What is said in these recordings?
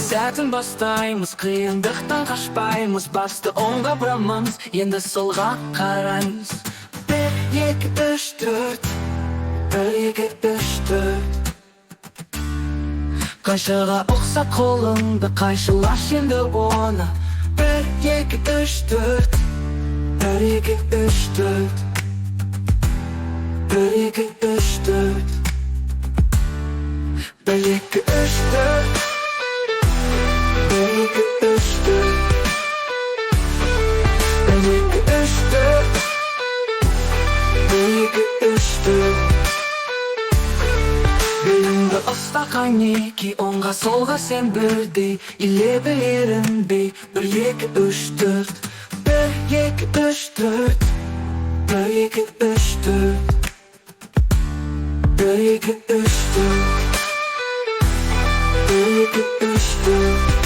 Zaten bastayımız, kıyındıktan kaçpayımız. Bastı onga bıramamız, енді солға қараймыз. 1, 2, 3, 4. 1, 2, 3, 4. Қайшыға ұқса қолыңды, қайшылаш енді оны. 1, 2, 3, 4. 1, 2, 3, 4. 1, 2, 3, 4. 1, 2, 3, 4. 1, 2, 3, 4. 1, 2, 3, 4. 1, 2, 3, 4. Белімді ұста қайнеки, оңға солға сен бірдей. Иле білерінбей. 1, 2, 3, 4. 1, 2, 3, 4. 1, 2, 3, 4. 1, 2, 3, 4. 1, 2, 3, 4.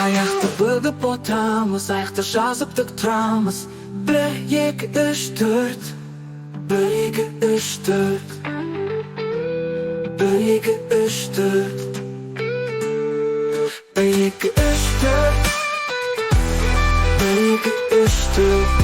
Аяқты бүгіп отырамыз, аяқты жазып тік тұрамыз. 1, 2, 3, 4. 1, 2, 3, 4. 1, 2, 3, 4. 1, 2, 3, 4. 1, 2, 3, 4.